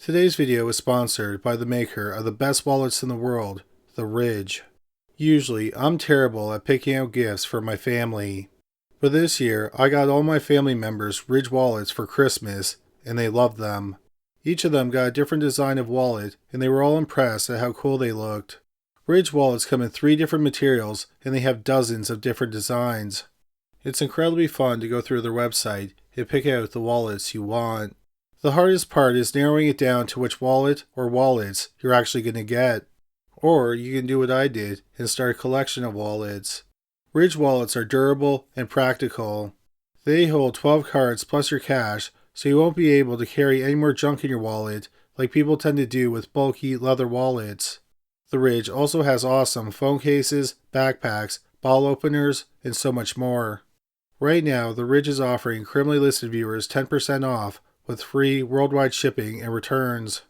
Today's video is sponsored by the maker of the best wallets in the world, the Ridge. Usually, I'm terrible at picking out gifts for my family, but this year I got all my family members Ridge wallets for Christmas, and they loved them. Each of them got a different design of wallet, and they were all impressed at how cool they looked. Ridge wallets come in 3 different materials, and they have dozens of different designs. It's incredibly fun to go through their website and pick out the wallets you want. The hardest part is narrowing it down to which wallet or wallets you're actually going to get. Or you can do what I did and start a collection of wallets. Ridge wallets are durable and practical. They hold 12 cards plus your cash, so you won't be able to carry any more junk in your wallet like people tend to do with bulky leather wallets. The Ridge also has awesome phone cases, backpacks, bottle openers, and so much more. Right now, the Ridge is offering criminally listed viewers 10% off with free worldwide shipping and returns.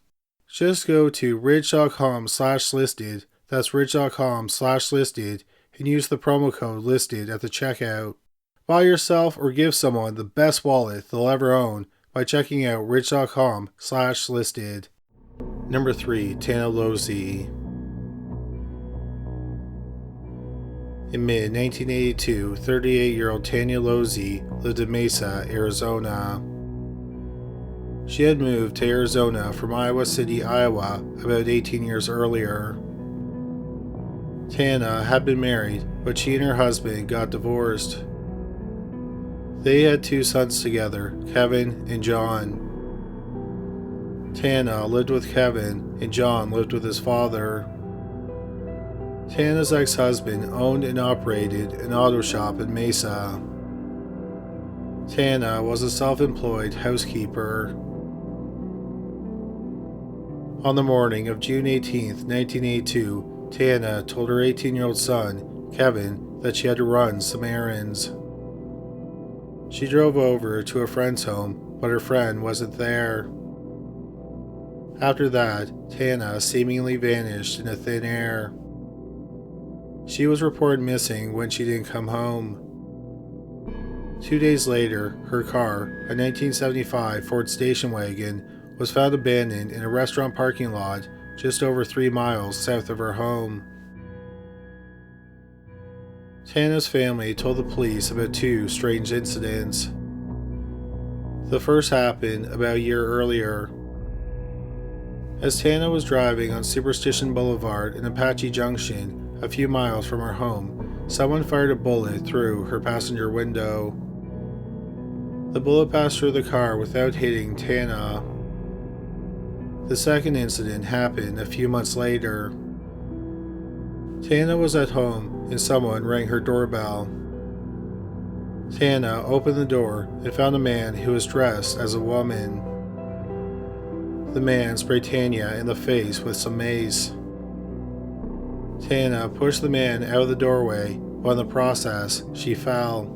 Just go to ridge.com/listed, that's ridge.com/listed, and use the promo code listed at the checkout. Buy yourself or give someone the best wallet they'll ever own by checking out ridge.com/listed. Number 3. Tana Losey. In mid-1982, 38-year-old Tana Losey lived in Mesa, Arizona. She had moved to Arizona from Iowa City, Iowa, about 18 years earlier. Tana had been married, but she and her husband got divorced. They had 2 sons together, Kevin and John. Tana lived with Kevin, and John lived with his father. Tana's ex-husband owned and operated an auto shop in Mesa. Tana was a self-employed housekeeper. On the morning of June 18, 1982, Tana told her 18-year-old son, Kevin, that she had to run some errands. She drove over to a friend's home, but her friend wasn't there. After that, Tana seemingly vanished into thin air. She was reported missing when she didn't come home. 2 days later, her car, a 1975 Ford station wagon, was found abandoned in a restaurant parking lot just over 3 miles south of her home. Tana's family told the police about 2 strange incidents. The first happened about a year earlier. As Tana was driving on Superstition Boulevard in Apache Junction, a few miles from her home, someone fired a bullet through her passenger window. The bullet passed through the car without hitting Tana. The second incident happened a few months later. Tana was at home and someone rang her doorbell. Tana opened the door and found a man who was dressed as a woman. The man sprayed Tana in the face with some mace. Tana pushed the man out of the doorway, but in the process, she fell.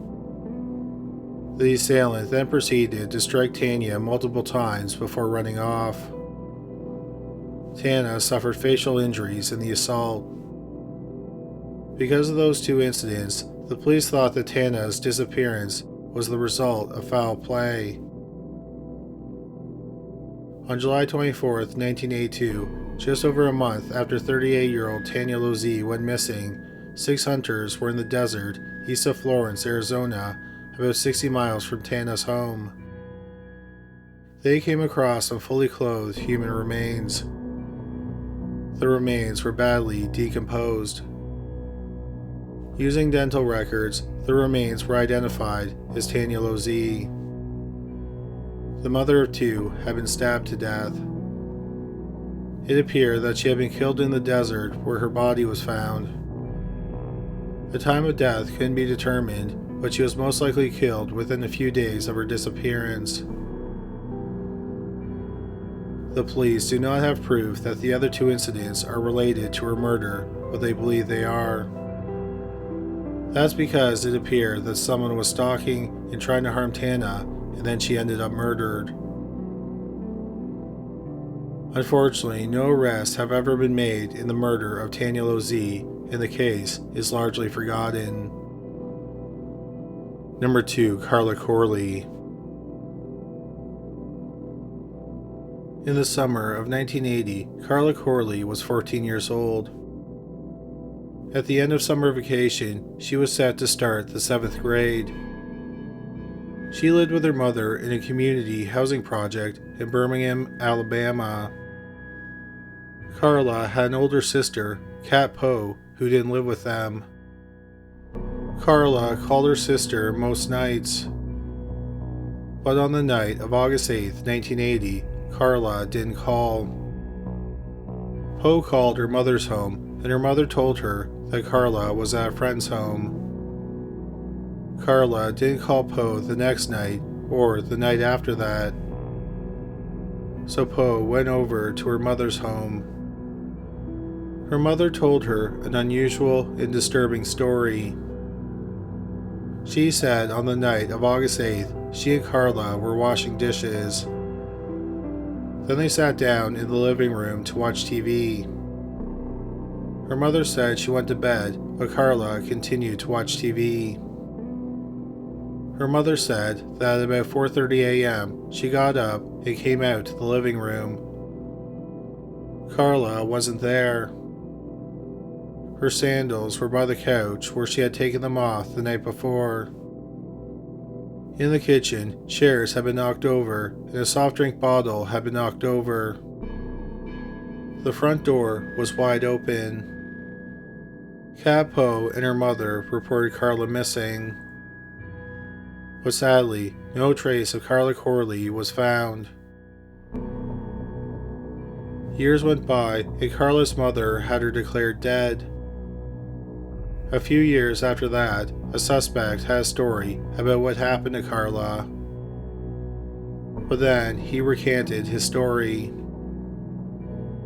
The assailant then proceeded to strike Tana multiple times before running off. Tana suffered facial injuries in the assault. Because of those 2 incidents, the police thought that Tana's disappearance was the result of foul play. On July 24, 1982, just over a month after 38-year-old Tana Losey went missing, 6 hunters were in the desert east of Florence, Arizona, about 60 miles from Tana's home. They came across some fully clothed human remains. The remains were badly decomposed. Using dental records, the remains were identified as Tana Losey. The mother of 2 had been stabbed to death. It appeared that she had been killed in the desert where her body was found. The time of death couldn't be determined, but she was most likely killed within a few days of her disappearance. The police do not have proof that the other 2 incidents are related to her murder, but they believe they are. That's because it appeared that someone was stalking and trying to harm Tana, and then she ended up murdered. Unfortunately, no arrests have ever been made in the murder of Tana Losey, and the case is largely forgotten. Number 2. Carla Corley. In the summer of 1980, Carla Corley was 14 years old. At the end of summer vacation, she was set to start the 7th grade. She lived with her mother in a community housing project in Birmingham, Alabama. Carla had an older sister, Kat Poe, who didn't live with them. Carla called her sister most nights. But on the night of August 8, 1980, Carla didn't call. Poe called her mother's home, and her mother told her that Carla was at a friend's home. Carla didn't call Poe the next night or the night after that. So Poe went over to her mother's home. Her mother told her an unusual and disturbing story. She said on the night of August 8th, she and Carla were washing dishes. Then they sat down in the living room to watch TV. Her mother said she went to bed, but Carla continued to watch TV. Her mother said that at about 4:30 a.m., she got up and came out to the living room. Carla wasn't there. Her sandals were by the couch where she had taken them off the night before. In the kitchen, chairs had been knocked over and a soft drink bottle had been knocked over. The front door was wide open. Kat Poe and her mother reported Carla missing. But sadly, no trace of Carla Corley was found. Years went by and Carla's mother had her declared dead. A few years after that, a suspect had a story about what happened to Carla. But then he recanted his story.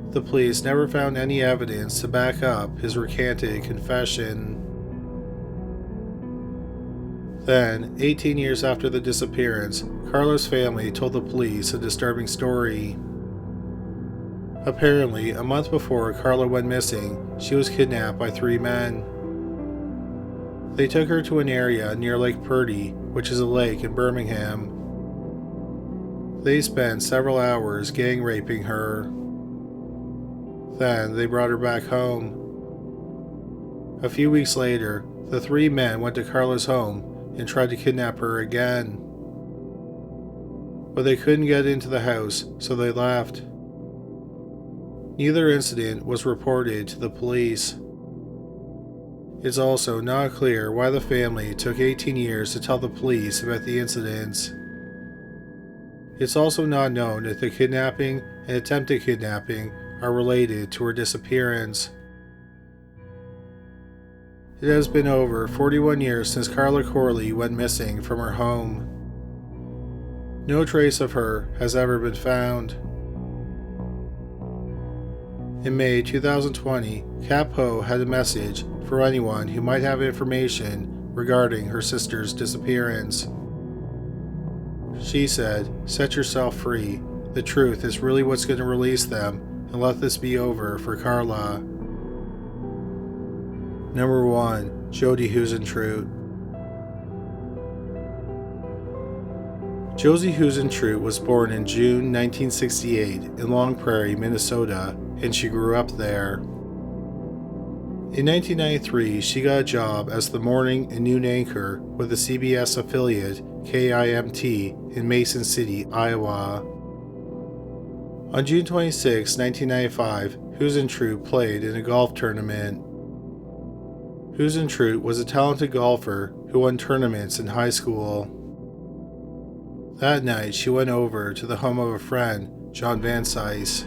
The police never found any evidence to back up his recanted confession. Then, 18 years after the disappearance, Carla's family told the police a disturbing story. Apparently, a month before Carla went missing, she was kidnapped by 3 men. They took her to an area near Lake Purdy, which is a lake in Birmingham. They spent several hours gang raping her. Then they brought her back home. A few weeks later, the 3 men went to Carla's home and tried to kidnap her again. But they couldn't get into the house, so they left. Neither incident was reported to the police. It's also not clear why the family took 18 years to tell the police about the incidents. It's also not known if the kidnapping and attempted kidnapping are related to her disappearance. It has been over 41 years since Carla Corley went missing from her home. No trace of her has ever been found. In May 2020, Kat Poe had a message for anyone who might have information regarding her sister's disappearance. She said, "Set yourself free. The truth is really what's going to release them, and let this be over for Carla." Number 1. Jodi Huisentruit. Jodi Huisentruit was born in June 1968 in Long Prairie, Minnesota, and she grew up there. In 1993, she got a job as the morning and noon anchor with the CBS affiliate KIMT in Mason City, Iowa. On June 26, 1995, Huisentruit played in a golf tournament. Huisentruit was a talented golfer who won tournaments in high school. That night, she went over to the home of a friend, John Van Cise.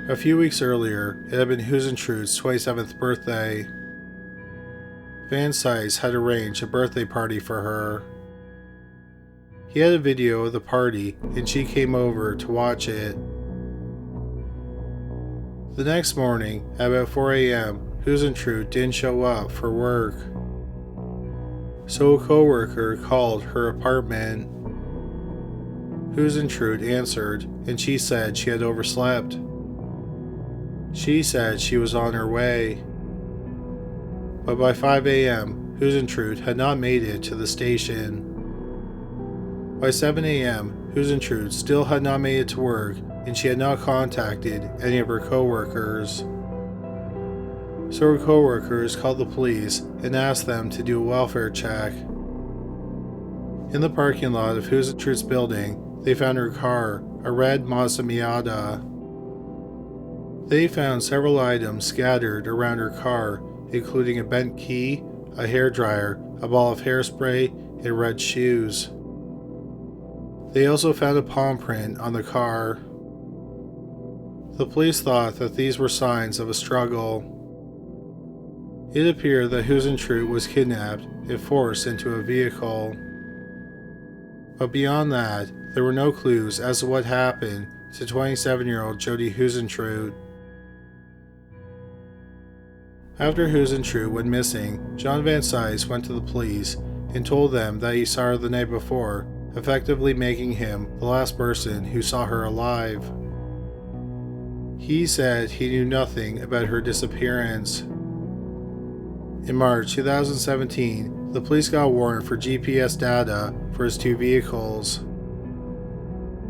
A few weeks earlier, it had been Huisentruit's 27th birthday. Van Cise had arranged a birthday party for her. He had a video of the party, and she came over to watch it. The next morning, at about 4 a.m., Huisentruit didn't show up for work. So a coworker called her apartment. Huisentruit answered, and she said she had overslept. She said she was on her way. But by 5 a.m., Huisentruit had not made it to the station. By 7 a.m., Huisentruit still had not made it to work, and she had not contacted any of her co-workers. So her co-workers called the police and asked them to do a welfare check. In the parking lot of Huisentrut's building, they found her car, a red Mazda Miata. They found several items scattered around her car, including a bent key, a hairdryer, a ball of hairspray, and red shoes. They also found a palm print on the car. The police thought that these were signs of a struggle. It appeared that Huisentruit was kidnapped and forced into a vehicle. But beyond that, there were no clues as to what happened to 27-year-old Jodi Huisentruit. After Huisentruit went missing, John Van Cise went to the police and told them that he saw her the night before, effectively making him the last person who saw her alive. He said he knew nothing about her disappearance. In March 2017, the police got a warrant for GPS data for his 2 vehicles,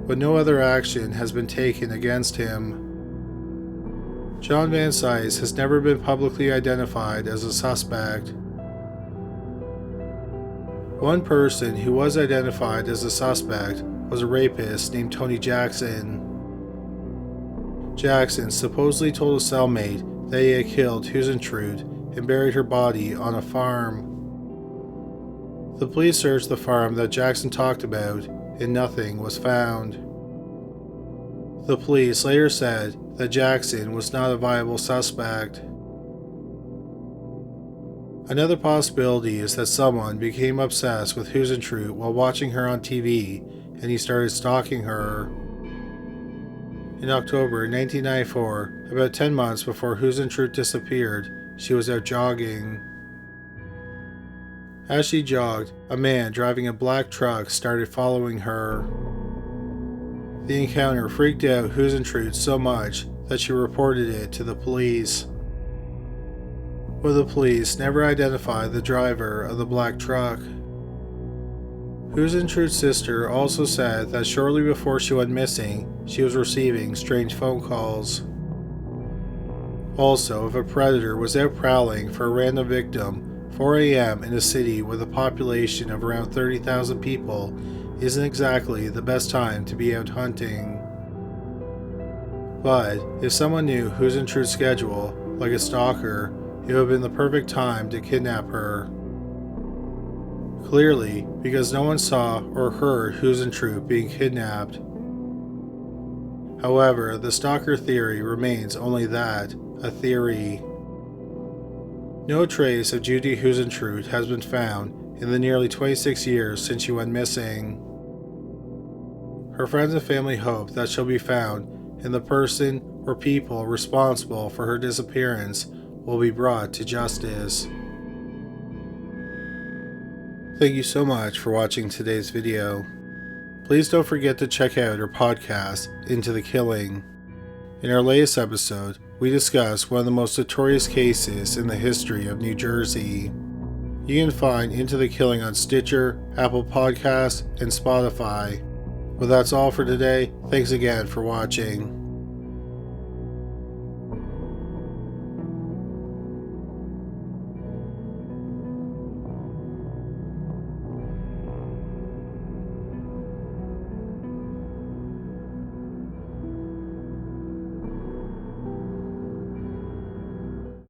but no other action has been taken against him. John Van Cise has never been publicly identified as a suspect. One person who was identified as a suspect was a rapist named Tony Jackson. Jackson supposedly told a cellmate that he had killed Huisentruit and buried her body on a farm. The police searched the farm that Jackson talked about, and nothing was found. The police later said that Jackson was not a viable suspect. Another possibility is that someone became obsessed with Huisentruit while watching her on TV, and he started stalking her. In October 1994, about 10 months before Huisentruit disappeared, she was out jogging. As she jogged, a man driving a black truck started following her. The encounter freaked out Huisentruit so much that she reported it to the police. But the police never identified the driver of the black truck. Huisentrut's sister also said that shortly before she went missing, she was receiving strange phone calls. Also, if a predator was out prowling for a random victim, 4 a.m. in a city with a population of around 30,000 people isn't exactly the best time to be out hunting. But if someone knew Huisentrut's schedule, like a stalker, it would have been the perfect time to kidnap her. Clearly, because no one saw or heard Huisentruit being kidnapped. However, the stalker theory remains only that, a theory. No trace of Jodi Huisentruit has been found in the nearly 26 years since she went missing. Her friends and family hope that she'll be found and the person or people responsible for her disappearance will be brought to justice. Thank you so much for watching today's video. Please don't forget to check out our podcast, Into the Killing. In our latest episode, we discuss one of the most notorious cases in the history of New Jersey. You can find Into the Killing on Stitcher, Apple Podcasts, and Spotify. Well, that's all for today. Thanks again for watching.